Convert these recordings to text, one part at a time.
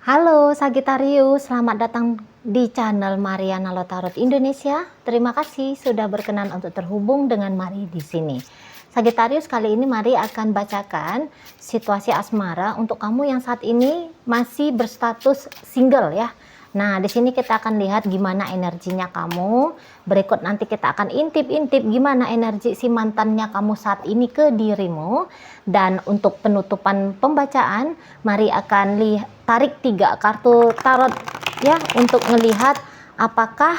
Halo Sagittarius, selamat datang di channel Mariana Lotarot Indonesia. Terima kasih sudah berkenan untuk terhubung dengan Mari di sini. Sagittarius, kali ini Mari akan bacakan situasi asmara untuk kamu yang saat ini masih berstatus single ya. Nah, di sini kita akan lihat gimana energinya kamu. Berikut nanti kita akan intip-intip gimana energi si mantannya kamu saat ini ke dirimu. Dan untuk penutupan pembacaan, Mari akan tarik 3 kartu tarot ya untuk melihat apakah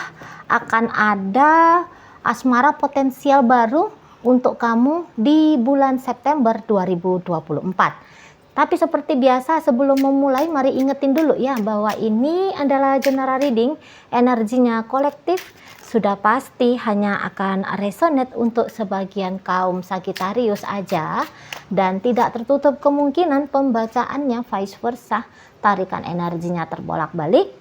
akan ada asmara potensial baru untuk kamu di bulan September 2024. Tapi seperti biasa sebelum memulai, mari ingetin dulu ya bahwa ini adalah general reading, energinya kolektif, sudah pasti hanya akan resonate untuk sebagian kaum Sagittarius aja, dan tidak tertutup kemungkinan pembacaannya vice versa, tarikan energinya terbolak-balik.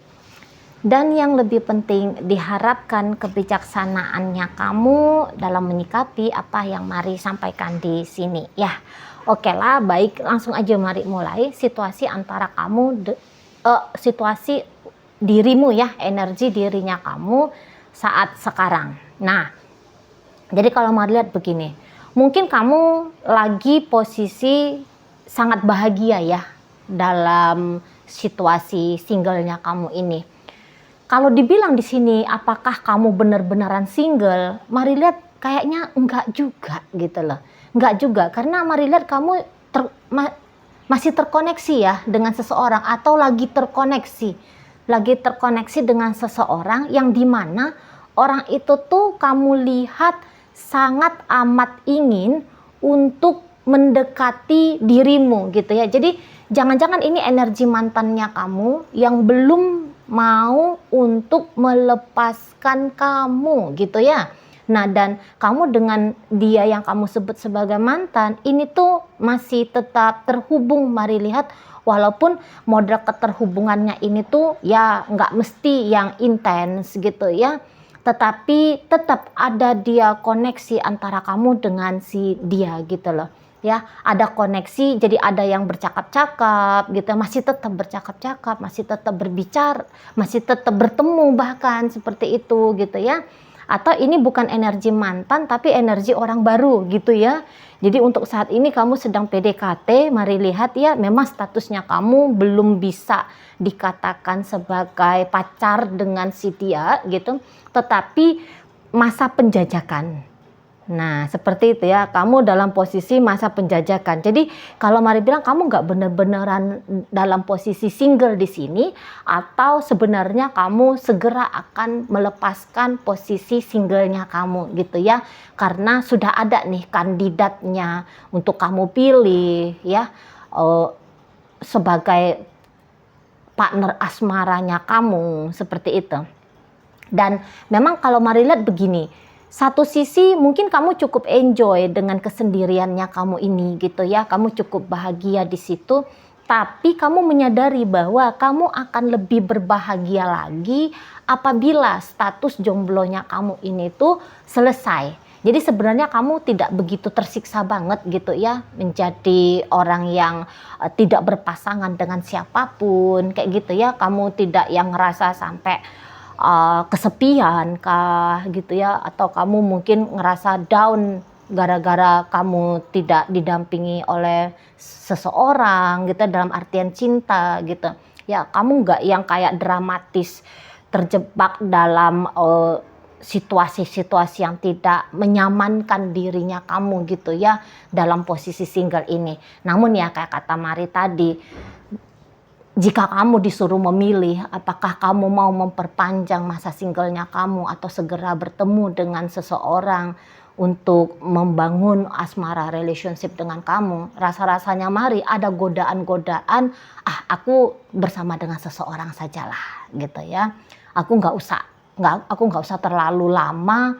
Dan yang lebih penting, diharapkan kebijaksanaannya kamu dalam menyikapi apa yang Mari sampaikan di sini ya. Oke lah, baik, langsung aja Mari mulai situasi antara kamu, situasi dirimu ya, energi dirinya kamu saat sekarang. Nah, jadi kalau Mari lihat begini, mungkin kamu lagi posisi sangat bahagia ya dalam situasi singlenya kamu ini. Kalau dibilang di sini apakah kamu benar-benaran single, Mari lihat kayaknya enggak juga gitu loh. Enggak juga, karena Mari lihat kamu masih terkoneksi ya dengan seseorang, atau lagi terkoneksi dengan seseorang yang dimana orang itu tuh kamu lihat sangat amat ingin untuk mendekati dirimu gitu ya. Jadi jangan-jangan ini energi mantannya kamu yang belum mau untuk melepaskan kamu gitu ya. Nah, dan kamu dengan dia yang kamu sebut sebagai mantan ini tuh masih tetap terhubung. Mari lihat, walaupun model keterhubungannya ini tuh ya nggak mesti yang intens gitu ya, tetapi tetap ada dia koneksi antara kamu dengan si dia gitu loh ya. Ada koneksi, jadi ada yang bercakap-cakap gitu, masih tetap bercakap-cakap, masih tetap berbicara, masih tetap bertemu bahkan seperti itu gitu ya. Atau ini bukan energi mantan tapi energi orang baru gitu ya. Jadi untuk saat ini kamu sedang PDKT, Mari lihat ya, memang statusnya kamu belum bisa dikatakan sebagai pacar dengan si dia gitu, tetapi masa penjajakan. Nah, seperti itu ya, kamu dalam posisi masa penjajakan. Jadi kalau Mari bilang kamu nggak bener-beneran dalam posisi single di sini, atau sebenarnya kamu segera akan melepaskan posisi singlenya kamu gitu ya, karena sudah ada nih kandidatnya untuk kamu pilih ya, sebagai partner asmaranya kamu seperti itu. Dan memang kalau Mari lihat begini, satu sisi mungkin kamu cukup enjoy dengan kesendiriannya kamu ini gitu ya, kamu cukup bahagia di situ, tapi kamu menyadari bahwa kamu akan lebih berbahagia lagi apabila status jomblonya kamu ini tuh selesai. Jadi sebenarnya kamu tidak begitu tersiksa banget gitu ya, menjadi orang yang tidak berpasangan dengan siapapun kayak gitu ya. Kamu tidak yang ngerasa sampai kesepian kah gitu ya, atau kamu mungkin ngerasa down gara-gara kamu tidak didampingi oleh seseorang gitu dalam artian cinta gitu ya. Kamu nggak yang kayak dramatis terjebak dalam situasi-situasi yang tidak menyamankan dirinya kamu gitu ya dalam posisi single ini. Namun ya kayak kata Mari tadi, jika kamu disuruh memilih apakah kamu mau memperpanjang masa singlenya kamu atau segera bertemu dengan seseorang untuk membangun asmara relationship dengan kamu, rasa-rasanya Mari ada godaan-godaan, aku bersama dengan seseorang sajalah gitu ya. Aku nggak usah terlalu lama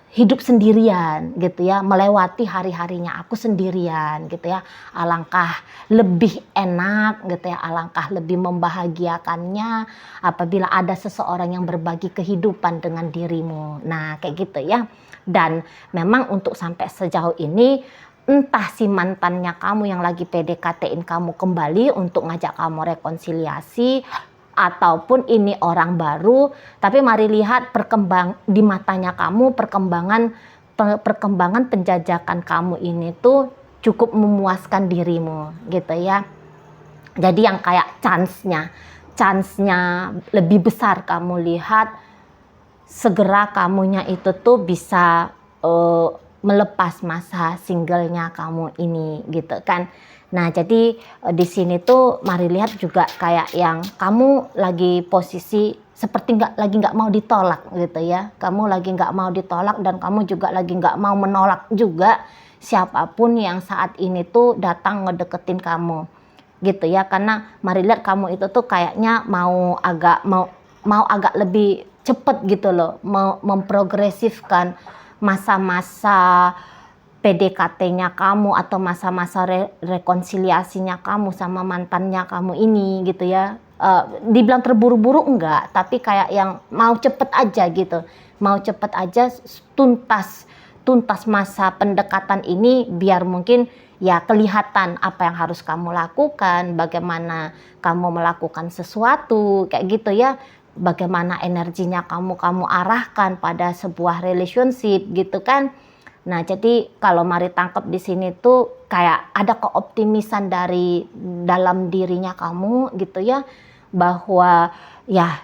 hidup sendirian gitu ya, melewati hari-harinya aku sendirian gitu ya. Alangkah lebih enak gitu ya, alangkah lebih membahagiakannya apabila ada seseorang yang berbagi kehidupan dengan dirimu. Nah kayak gitu ya. Dan memang untuk sampai sejauh ini entah si mantannya kamu yang lagi PDKT-in kamu kembali untuk ngajak kamu rekonsiliasi, ataupun ini orang baru. Tapi mari lihat di matanya kamu perkembangan penjajakan kamu ini tuh cukup memuaskan dirimu gitu ya. Jadi yang kayak chance-nya lebih besar kamu lihat segera kamunya itu tuh bisa melepas masa singlenya kamu ini gitu kan. Nah jadi di sini tuh mari lihat juga kayak yang kamu lagi posisi seperti lagi nggak mau ditolak gitu ya. Kamu lagi nggak mau ditolak dan kamu juga lagi nggak mau menolak juga siapapun yang saat ini tuh datang ngedeketin kamu gitu ya. Karena mari lihat kamu itu tuh kayaknya mau agak lebih cepet gitu loh, memprogresifkan masa-masa PDKT-nya kamu atau masa-masa rekonsiliasinya kamu sama mantannya kamu ini gitu ya. Dibilang terburu-buru enggak, tapi kayak yang mau cepet aja gitu, mau cepet aja tuntas masa pendekatan ini biar mungkin ya kelihatan apa yang harus kamu lakukan, bagaimana kamu melakukan sesuatu kayak gitu ya. Bagaimana energinya kamu arahkan pada sebuah relationship gitu kan. Nah, jadi kalau mari tangkap di sini tuh kayak ada keoptimisan dari dalam dirinya kamu gitu ya, bahwa ya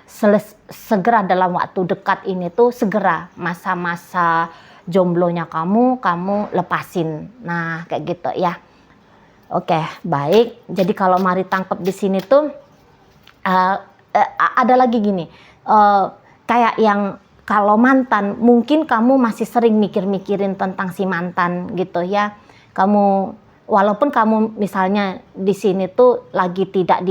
segera dalam waktu dekat ini tuh segera masa-masa jomblonya kamu lepasin. Nah, kayak gitu ya. Oke, baik. Jadi kalau mari tangkap di sini tuh ada lagi gini, kayak yang kalau mantan mungkin kamu masih sering mikir-mikirin tentang si mantan gitu ya. Kamu walaupun kamu misalnya di sini tuh lagi tidak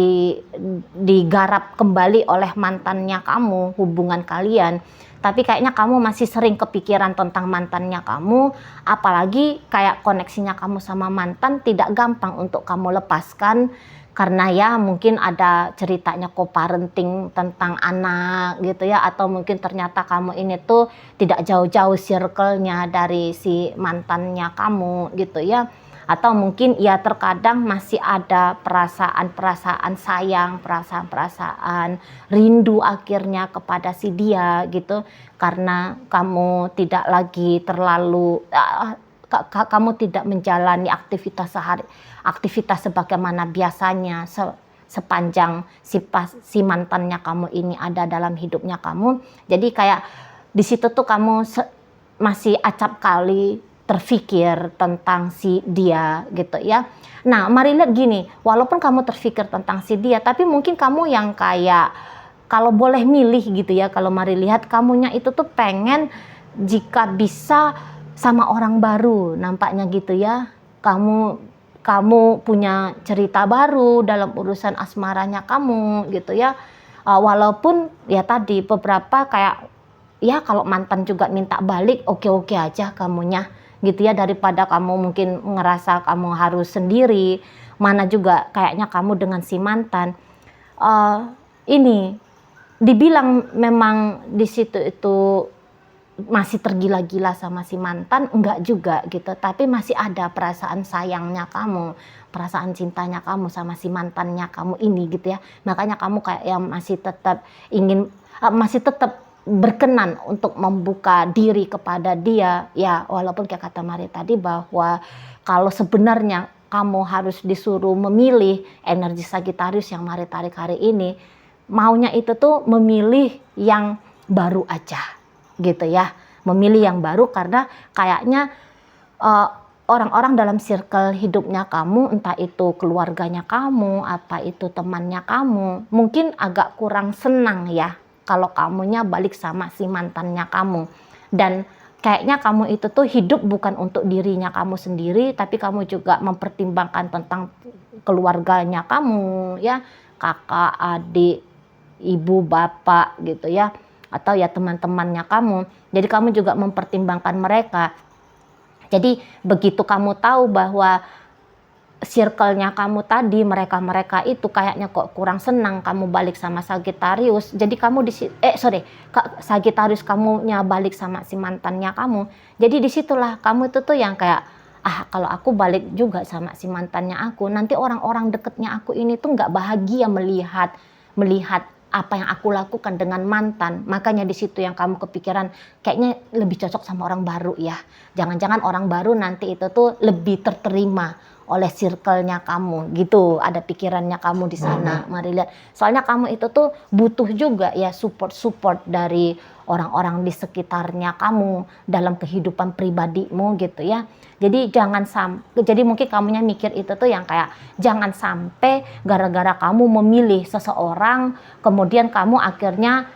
digarap kembali oleh mantannya kamu, hubungan kalian, tapi kayaknya kamu masih sering kepikiran tentang mantannya kamu, apalagi kayak koneksinya kamu sama mantan tidak gampang untuk kamu lepaskan. Karena ya mungkin ada ceritanya co-parenting tentang anak gitu ya, atau mungkin ternyata kamu ini tuh tidak jauh-jauh circle-nya dari si mantannya kamu gitu ya, atau mungkin ya terkadang masih ada perasaan-perasaan sayang, perasaan-perasaan rindu akhirnya kepada si dia gitu, karena kamu tidak lagi kamu tidak menjalani aktivitas sebagaimana biasanya sepanjang si mantannya kamu ini ada dalam hidupnya kamu. Jadi kayak di situ tuh kamu masih acap kali terfikir tentang si dia gitu ya. Nah, mari lihat gini, walaupun kamu terfikir tentang si dia, tapi mungkin kamu yang kayak kalau boleh milih gitu ya, kalau mari lihat kamunya itu tuh pengen jika bisa sama orang baru, nampaknya gitu ya. Kamu punya cerita baru dalam urusan asmaranya kamu gitu ya. Walaupun ya tadi beberapa kayak ya kalau mantan juga minta balik, oke-oke aja kamunya gitu ya, daripada kamu mungkin ngerasa kamu harus sendiri. Mana juga kayaknya kamu dengan si mantan ini dibilang memang di situ itu masih tergila-gila sama si mantan, enggak juga gitu, tapi masih ada perasaan sayangnya kamu, perasaan cintanya kamu sama si mantannya kamu ini gitu ya. Makanya kamu kayak yang masih tetap berkenan untuk membuka diri kepada dia ya, walaupun kayak kata Mari tadi bahwa kalau sebenarnya kamu harus disuruh memilih energi Sagittarius yang Mari tarik hari ini, maunya itu tuh memilih yang baru aja gitu ya, memilih yang baru karena kayaknya orang-orang dalam circle hidupnya kamu, entah itu keluarganya kamu, apa itu temannya kamu, mungkin agak kurang senang ya kalau kamunya balik sama si mantannya kamu. Dan kayaknya kamu itu tuh hidup bukan untuk dirinya kamu sendiri, tapi kamu juga mempertimbangkan tentang keluarganya kamu ya, kakak, adik, ibu, bapak gitu ya, atau ya teman-temannya kamu. Jadi kamu juga mempertimbangkan mereka. Jadi begitu kamu tahu bahwa circle-nya kamu tadi, mereka-mereka itu kayaknya kok kurang senang kamu balik sama Sagittarius. Jadi kamu Sagittarius kamunya balik sama si mantannya kamu. Jadi disitulah kamu itu tuh yang kayak kalau aku balik juga sama si mantannya aku, nanti orang-orang deketnya aku ini tuh nggak bahagia melihat apa yang aku lakukan dengan mantan. Makanya di situ yang kamu kepikiran kayaknya lebih cocok sama orang baru ya. Jangan-jangan orang baru nanti itu tuh lebih terterima oleh circle-nya kamu gitu. Ada pikirannya kamu di sana. Mari lihat. Soalnya kamu itu tuh butuh juga ya support dari orang-orang di sekitarnya kamu dalam kehidupan pribadimu gitu ya. Jadi jadi mungkin kamunya mikir itu tuh yang kayak jangan sampai gara-gara kamu memilih seseorang kemudian kamu akhirnya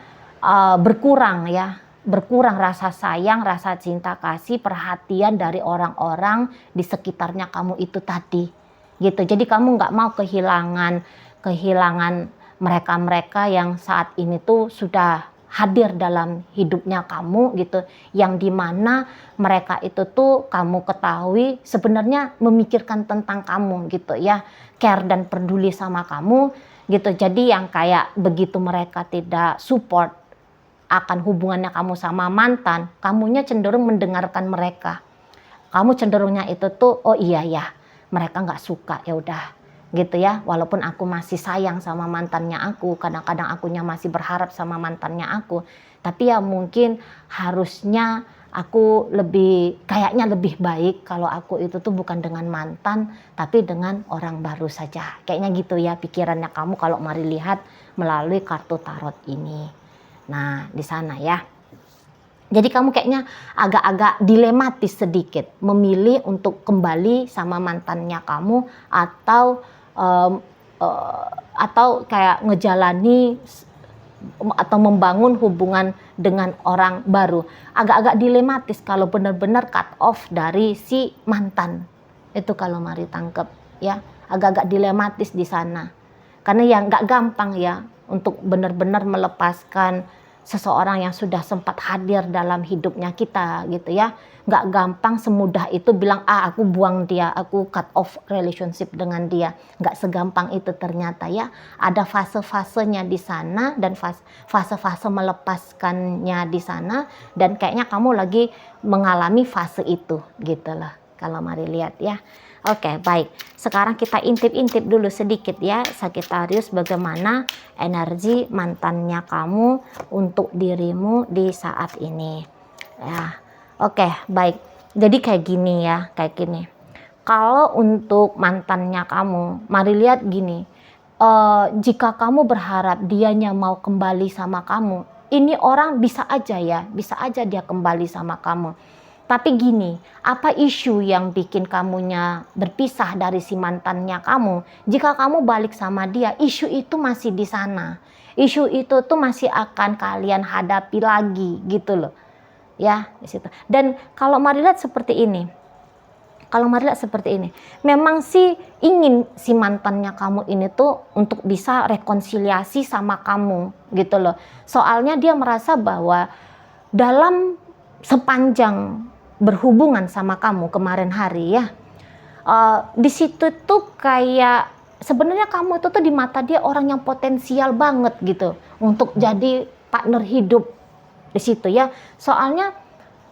berkurang rasa sayang, rasa cinta kasih, perhatian dari orang-orang di sekitarnya kamu itu tadi gitu. Jadi kamu nggak mau kehilangan mereka-mereka yang saat ini tuh sudah hadir dalam hidupnya kamu gitu, yang dimana mereka itu tuh kamu ketahui sebenarnya memikirkan tentang kamu gitu ya, care dan peduli sama kamu gitu. Jadi yang kayak begitu mereka tidak support akan hubungannya kamu sama mantan, kamunya cenderung mendengarkan mereka. Kamu cenderungnya itu tuh oh iya ya mereka nggak suka, ya udah gitu ya, walaupun aku masih sayang sama mantannya aku, kadang-kadang akunya masih berharap sama mantannya aku, tapi ya mungkin harusnya aku kayaknya lebih baik kalau aku itu tuh bukan dengan mantan tapi dengan orang baru saja, kayaknya gitu ya pikirannya kamu kalau mari lihat melalui kartu tarot ini. Nah di sana ya, jadi kamu kayaknya agak-agak dilematis sedikit memilih untuk kembali sama mantannya kamu atau kayak ngejalani atau membangun hubungan dengan orang baru. Agak-agak dilematis kalau benar-benar cut off dari si mantan. Itu kalau mari tangkep ya, agak-agak dilematis di sana. Karena ya nggak gampang ya untuk benar-benar melepaskan seseorang yang sudah sempat hadir dalam hidupnya kita gitu ya. Nggak gampang semudah itu bilang aku buang dia, aku cut off relationship dengan dia. Nggak segampang itu ternyata ya. Ada fase-fasenya di sana dan fase-fase melepaskannya di sana, dan kayaknya kamu lagi mengalami fase itu gitu loh kalau mari lihat ya. Oke, baik. Sekarang kita intip-intip dulu sedikit ya, Sagittarius, bagaimana energi mantannya kamu untuk dirimu di saat ini. Ya, oke, baik. Jadi kayak gini ya, kayak gini. Kalau untuk mantannya kamu, mari lihat gini. Jika kamu berharap dianya mau kembali sama kamu, ini orang bisa aja dia kembali sama kamu. Tapi gini, apa isu yang bikin kamunya berpisah dari si mantannya kamu? Jika kamu balik sama dia, isu itu masih di sana. Isu itu tuh masih akan kalian hadapi lagi gitu loh. Ya, di situ. Dan kalau mari lihat seperti ini. Memang sih ingin si mantannya kamu ini tuh untuk bisa rekonsiliasi sama kamu gitu loh. Soalnya dia merasa bahwa dalam sepanjang berhubungan sama kamu kemarin hari ya, di situ tuh kayak sebenarnya kamu itu tuh di mata dia orang yang potensial banget gitu untuk jadi partner hidup di situ ya. Soalnya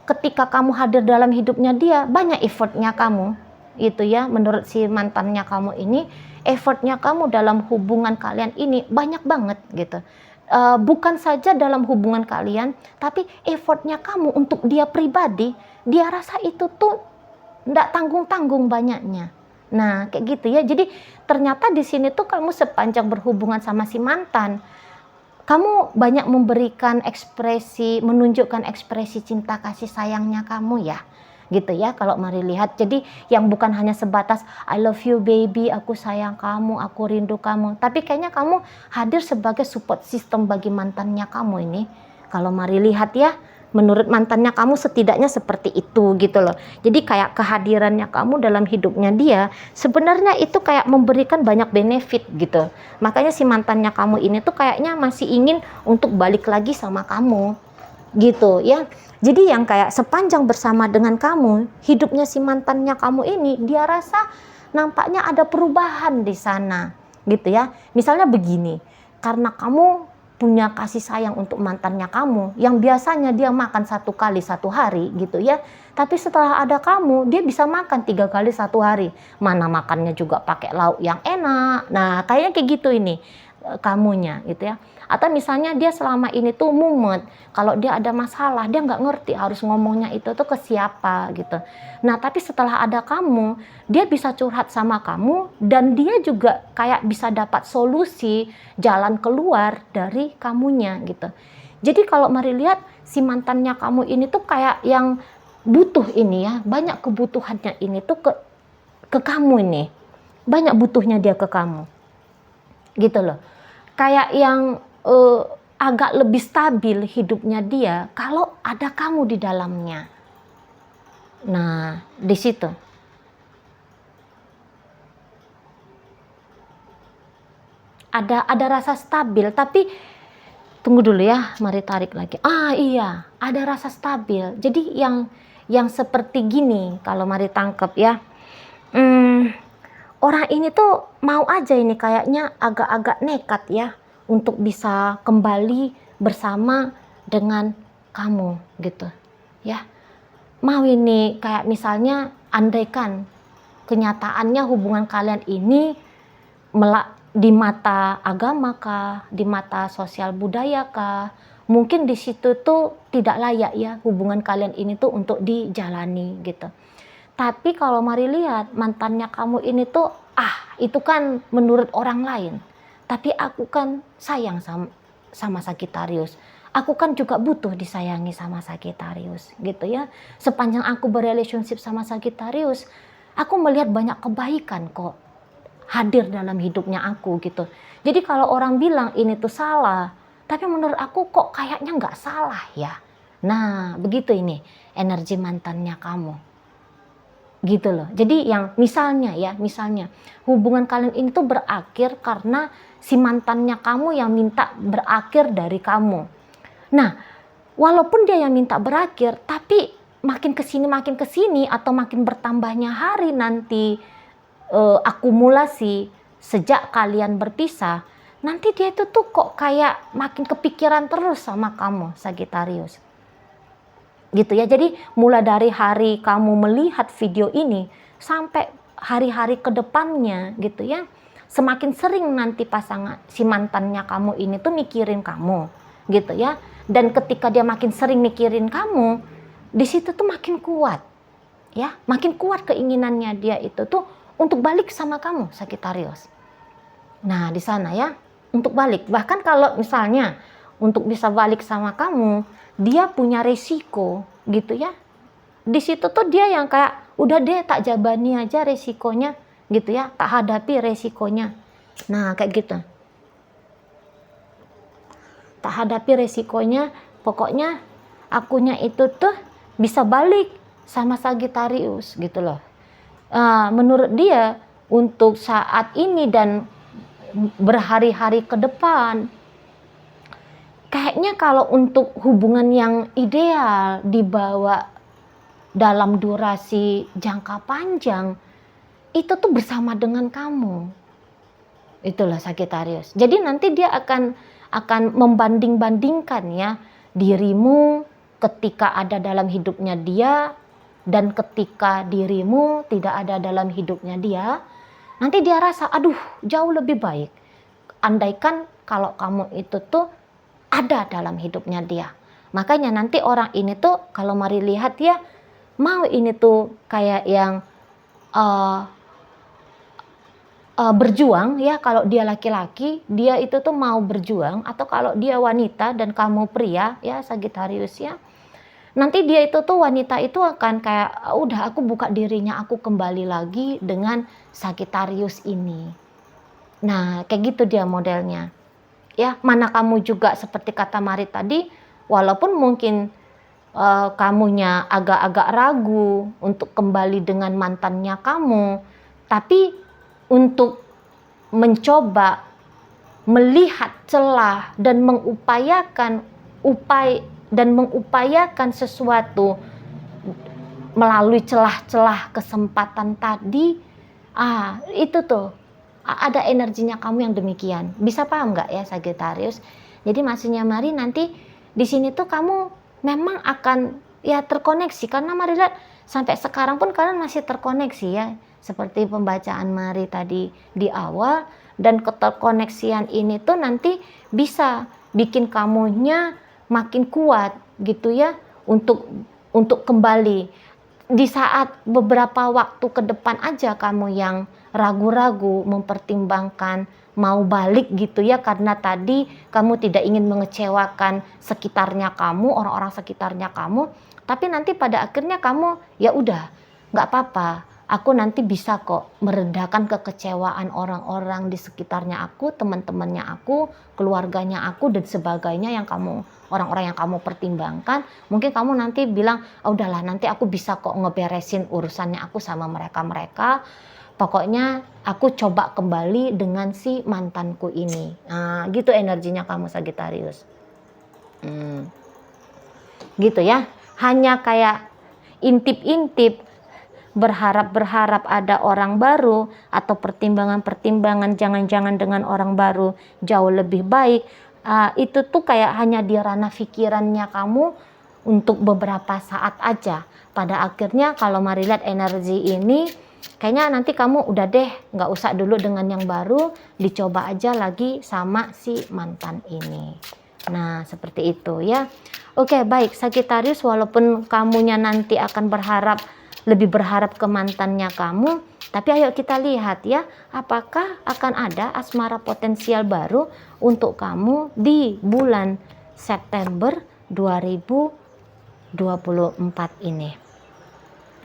ketika kamu hadir dalam hidupnya dia, banyak effortnya kamu itu ya. Menurut si mantannya kamu ini, effortnya kamu dalam hubungan kalian ini banyak banget gitu. Bukan saja dalam hubungan kalian, tapi effortnya kamu untuk dia pribadi, dia rasa itu tuh nggak tanggung-tanggung banyaknya. Nah kayak gitu ya. Jadi ternyata di sini tuh kamu sepanjang berhubungan sama si mantan, kamu banyak memberikan ekspresi, menunjukkan ekspresi cinta kasih sayangnya kamu ya. Gitu ya kalau mari lihat. Jadi yang bukan hanya sebatas I love you baby, aku sayang kamu, aku rindu kamu, tapi kayaknya kamu hadir sebagai support system bagi mantannya kamu ini. Kalau mari lihat ya, menurut mantannya kamu setidaknya seperti itu gitu loh. Jadi kayak kehadirannya kamu dalam hidupnya dia sebenarnya itu kayak memberikan banyak benefit gitu. Makanya si mantannya kamu ini tuh kayaknya masih ingin untuk balik lagi sama kamu gitu ya. Jadi yang kayak sepanjang bersama dengan kamu, hidupnya si mantannya kamu ini, dia rasa nampaknya ada perubahan di sana gitu ya. Misalnya begini, karena kamu punya kasih sayang untuk mantannya kamu, yang biasanya dia makan 1 kali 1 hari gitu ya, tapi setelah ada kamu dia bisa makan 3 kali 1 hari, mana makannya juga pakai lauk yang enak. Nah kayaknya kayak gitu ini kamunya gitu ya. Atau misalnya dia selama ini tuh mumet, kalau dia ada masalah dia nggak ngerti harus ngomongnya itu tuh ke siapa gitu. Nah tapi setelah ada kamu, dia bisa curhat sama kamu dan dia juga kayak bisa dapat solusi jalan keluar dari kamunya gitu. Jadi kalau mari lihat si mantannya kamu ini tuh kayak yang butuh ini ya, banyak kebutuhannya ini tuh ke kamu ini, banyak butuhnya dia ke kamu gitu loh. Kayak yang agak lebih stabil hidupnya dia kalau ada kamu di dalamnya. Nah, di situ. Ada rasa stabil, tapi tunggu dulu ya, mari tarik lagi. Ah iya, ada rasa stabil. Jadi yang seperti gini, kalau mari tangkap ya. Orang ini tuh mau aja ini kayaknya agak-agak nekat ya untuk bisa kembali bersama dengan kamu gitu ya. Mau ini kayak misalnya andaikan kenyataannya hubungan kalian ini di mata agama kah, di mata sosial budaya kah, mungkin di situ tuh tidak layak ya hubungan kalian ini tuh untuk dijalani gitu. Tapi kalau mari lihat mantannya kamu ini tuh, itu kan menurut orang lain. Tapi aku kan sayang sama Sagittarius. Aku kan juga butuh disayangi sama Sagittarius gitu ya. Sepanjang aku berrelationship sama Sagittarius, aku melihat banyak kebaikan kok hadir dalam hidupnya aku gitu. Jadi kalau orang bilang ini tuh salah, tapi menurut aku kok kayaknya nggak salah ya. Nah begitu ini energi mantannya kamu gitu loh. Jadi yang misalnya hubungan kalian ini tuh berakhir karena si mantannya kamu yang minta berakhir dari kamu. Nah walaupun dia yang minta berakhir, tapi makin kesini atau makin bertambahnya hari nanti akumulasi sejak kalian berpisah, nanti dia itu tuh kok kayak makin kepikiran terus sama kamu Sagittarius gitu ya. Jadi mulai dari hari kamu melihat video ini sampai hari-hari kedepannya gitu ya, semakin sering nanti pasangan si mantannya kamu ini tuh mikirin kamu gitu ya. Dan ketika dia makin sering mikirin kamu, di situ tuh makin kuat ya, makin kuat keinginannya dia itu tuh untuk balik sama kamu Sagittarius. Nah di sana ya untuk balik, bahkan kalau misalnya untuk bisa balik sama kamu, dia punya resiko gitu ya. Di situ tuh dia yang kayak udah deh tak jabani aja resikonya gitu ya, tak hadapi resikonya. Nah kayak gitu, tak hadapi resikonya, pokoknya akunya itu tuh bisa balik sama Sagittarius gitu loh. Menurut dia untuk saat ini dan berhari-hari ke depan, kayaknya kalau untuk hubungan yang ideal dibawa dalam durasi jangka panjang, itu tuh bersama dengan kamu. Itulah Sagittarius. Jadi nanti dia akan membanding-bandingkan ya dirimu ketika ada dalam hidupnya dia dan ketika dirimu tidak ada dalam hidupnya dia. Nanti dia rasa aduh jauh lebih baik andaikan kalau kamu itu tuh ada dalam hidupnya dia. Makanya nanti orang ini tuh kalau mari lihat ya, mau ini tuh kayak yang berjuang ya, kalau dia laki-laki dia itu tuh mau berjuang, atau kalau dia wanita dan kamu pria ya Sagittarius ya, nanti dia itu tuh wanita itu akan kayak udah aku buka dirinya, aku kembali lagi dengan Sagittarius ini. Nah kayak gitu dia modelnya ya. Mana kamu juga seperti kata Mari tadi, walaupun mungkin kamunya agak-agak ragu untuk kembali dengan mantannya kamu, tapi untuk mencoba melihat celah dan mengupayakan sesuatu melalui celah-celah kesempatan tadi, itu tuh ada energinya kamu yang demikian. Bisa paham nggak ya Sagittarius? Jadi maksudnya Mari nanti di sini tuh kamu memang akan ya terkoneksi, karena Mari lihat sampai sekarang pun kalian masih terkoneksi ya. Seperti pembacaan Mari tadi di awal, dan keterkoneksian ini tuh nanti bisa bikin kamunya makin kuat gitu ya untuk kembali. Di saat beberapa waktu ke depan aja kamu yang ragu-ragu mempertimbangkan mau balik gitu ya, karena tadi kamu tidak ingin mengecewakan sekitarnya kamu, orang-orang sekitarnya kamu, tapi nanti pada akhirnya kamu ya udah nggak apa-apa, aku nanti bisa kok meredakan kekecewaan orang-orang di sekitarnya aku, teman-temannya aku, keluarganya aku dan sebagainya yang kamu, orang-orang yang kamu pertimbangkan. Mungkin kamu nanti bilang, oh udahlah nanti aku bisa kok ngeberesin urusannya aku sama mereka-mereka. Pokoknya aku coba kembali dengan si mantanku ini. Nah, gitu energinya kamu Sagittarius. Gitu ya. Hanya kayak intip-intip, berharap-berharap ada orang baru, atau pertimbangan-pertimbangan jangan-jangan dengan orang baru jauh lebih baik. Itu tuh kayak hanya di ranah pikirannya kamu untuk beberapa saat aja. Pada akhirnya kalau Mari lihat energi ini, kayaknya nanti kamu udah deh nggak usah dulu dengan yang baru, dicoba aja lagi sama si mantan ini. Nah seperti itu ya. Oke baik Sagittarius, walaupun kamunya nanti akan lebih berharap ke mantannya kamu, tapi ayo kita lihat ya, apakah akan ada asmara potensial baru untuk kamu di bulan September 2024 ini.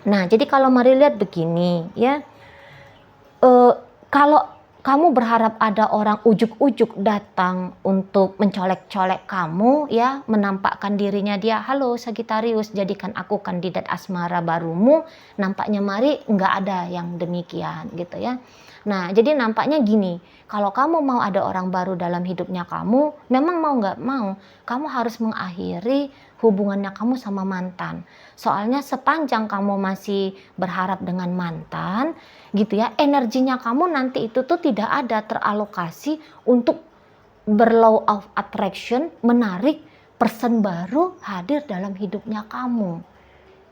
Nah, jadi kalau Mari lihat begini ya, kalau kamu berharap ada orang ujuk-ujuk datang untuk mencolek-colek kamu ya, menampakkan dirinya dia, halo Sagittarius, jadikan aku kandidat asmara barumu, nampaknya Mari nggak ada yang demikian gitu ya. Nah, jadi nampaknya gini, kalau kamu mau ada orang baru dalam hidupnya kamu, memang mau nggak mau, kamu harus mengakhiri hubungannya kamu sama mantan. Soalnya sepanjang kamu masih berharap dengan mantan, gitu ya, energinya kamu nanti itu tuh tidak ada teralokasi untuk berlaw of attraction, menarik person baru hadir dalam hidupnya kamu.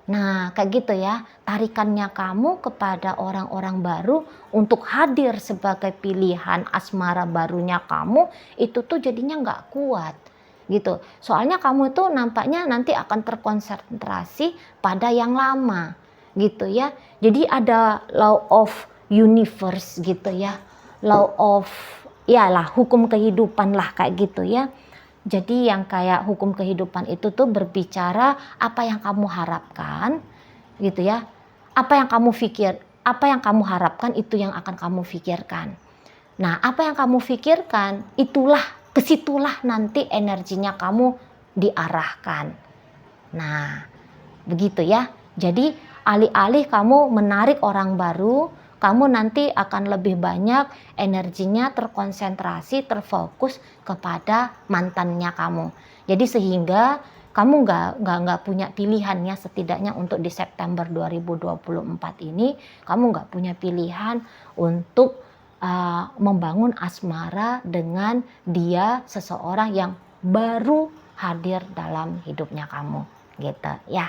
Nah, kayak gitu ya, tarikannya kamu kepada orang-orang baru untuk hadir sebagai pilihan asmara barunya kamu, itu tuh jadinya nggak kuat gitu. Soalnya kamu itu nampaknya nanti akan terkonsentrasi pada yang lama gitu ya. Jadi ada law of universe gitu ya, law of ya lah hukum kehidupan lah kayak gitu ya. Jadi yang kayak hukum kehidupan itu tuh berbicara apa yang kamu harapkan gitu ya. Apa yang kamu pikir, apa yang kamu harapkan itu yang akan kamu pikirkan. Nah, apa yang kamu pikirkan itulah, kesitulah nanti energinya kamu diarahkan. Nah, begitu ya. Jadi alih-alih kamu menarik orang baru, kamu nanti akan lebih banyak energinya terkonsentrasi, terfokus kepada mantannya kamu. Jadi sehingga kamu nggak punya pilihannya, setidaknya untuk di September 2024 ini kamu nggak punya pilihan untuk membangun asmara dengan dia, seseorang yang baru hadir dalam hidupnya kamu gitu ya.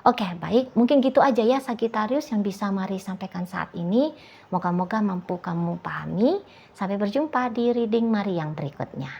Oke, baik. Mungkin gitu aja ya Sagittarius yang bisa Mari sampaikan saat ini. Moga-moga mampu kamu pahami. Sampai berjumpa di reading Mari yang berikutnya.